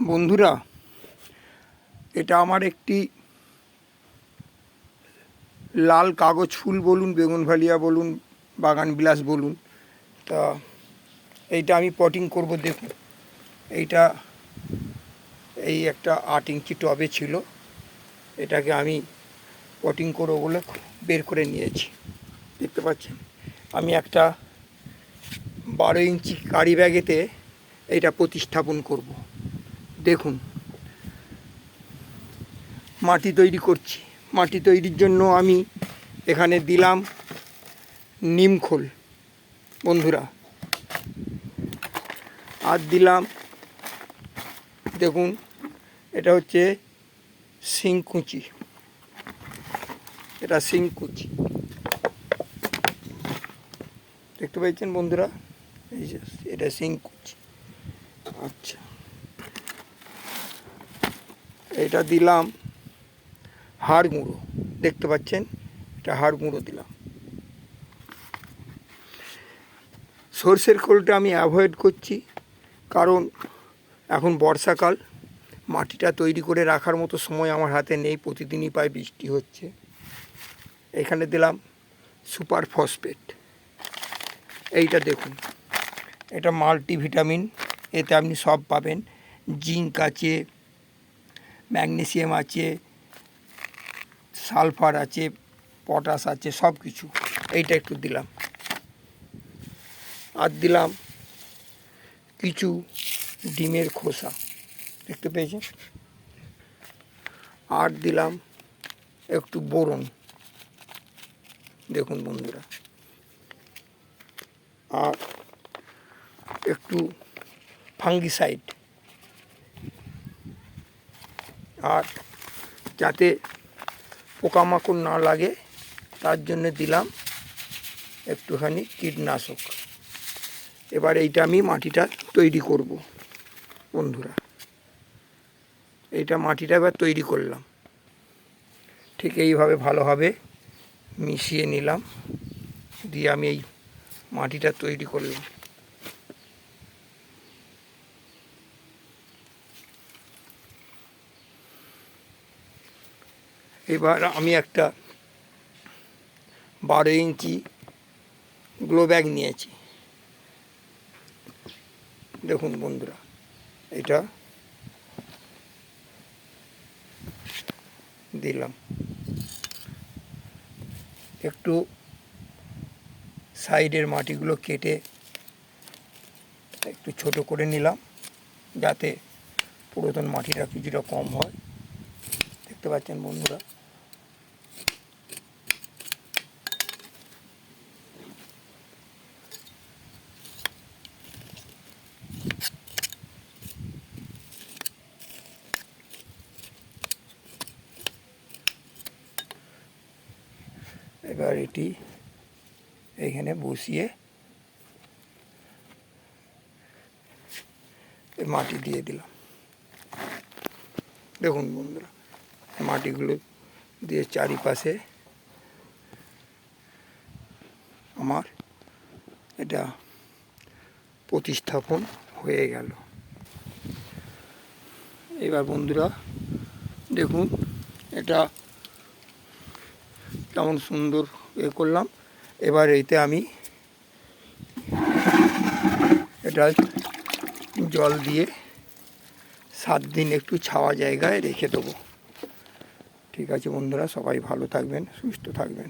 বন্ধুরা, এটা আমার একটি লাল কাগজ ফুল বলুন, বেগুনভালিয়া বলুন, বাগান বিলাস বলুন, তা এইটা আমি পটিং করব। দেখুন, এইটা এই একটা 8 ইঞ্চি টবে ছিল, এটাকে আমি পটিং করবো বলে বের করে নিয়েছি। দেখতে পাচ্ছেন, আমি একটা 12 ইঞ্চি কারি ব্যাগেতে এইটা প্রতিস্থাপন করব। দেখুন, মাটি তৈরি করছি। মাটি তৈরির জন্য আমি এখানে দিলাম নিমখোল বন্ধুরা, আর দিলাম, দেখুন এটা হচ্ছে শিংকুচি, এটা শিংকুচি, দেখতে পাচ্ছেন বন্ধুরা, এই যে এটা শিংকুচি। আচ্ছা, এটা দিলাম হাড় গুঁড়ো, দেখতে পাচ্ছেন এটা হাড় গুঁড়ো দিলাম। সর্ষের খোলটা আমি অ্যাভয়েড করছি, কারণ এখন বর্ষাকাল, মাটিটা তৈরি করে রাখার মতো সময় আমার হাতে নেই, প্রতিদিনই প্রায় বৃষ্টি হচ্ছে। এখানে দিলাম সুপার ফসফেট, এইটা দেখুন, এটা মাল্টিভিটামিন, এতে আপনি সব পাবেন। জিঙ্ক আছে, ম্যাগনেসিয়াম আছে, সালফার আছে, পটাশ আছে, সব কিছু। এইটা একটু দিলাম, আর দিলাম কিছু ডিমের খোসা, দেখতে পেয়েছেন, আর দিলাম একটু বোরন, দেখুন বন্ধুরা, আর একটু ফাঙ্গিসাইড, আর যাতে পোকামাকড় না লাগে তার জন্য দিলাম একটুখানি কীটনাশক। এবার এইটা আমি মাটিটা তৈরি করব বন্ধুরা, এইটা মাটিটা এবার তৈরি করলাম, ঠিক এইভাবে ভালোভাবে মিশিয়ে নিলাম, দিয়ে আমি এই মাটিটা তৈরি করলাম। এবার আমি একটা 12 ইঞ্চি গ্লো ব্যাগ নিয়েছি, দেখুন বন্ধুরা, এটা দিলাম, একটু সাইডের মাটিগুলো কেটে একটু ছোট করে নিলাম, যাতে পুরাতন মাটিটা কিছুটা কম হয়, দেখতে পাচ্ছেন বন্ধুরা। এবার এটি এখানে বসিয়ে মাটি দিয়ে দিলাম, দেখুন বন্ধুরা, মাটিগুলো দিয়ে চারিপাশে আমার এটা প্রতিস্থাপন হয়ে গেল। এবার বন্ধুরা দেখুন, এটা কেমন সুন্দর করলাম। এবার এইতে আমি এটা জল দিয়ে 7 দিন একটু ছাওয়া জায়গায় রেখে দেবো। ঠিক আছে বন্ধুরা, সবাই ভালো থাকবেন, সুস্থ থাকবেন।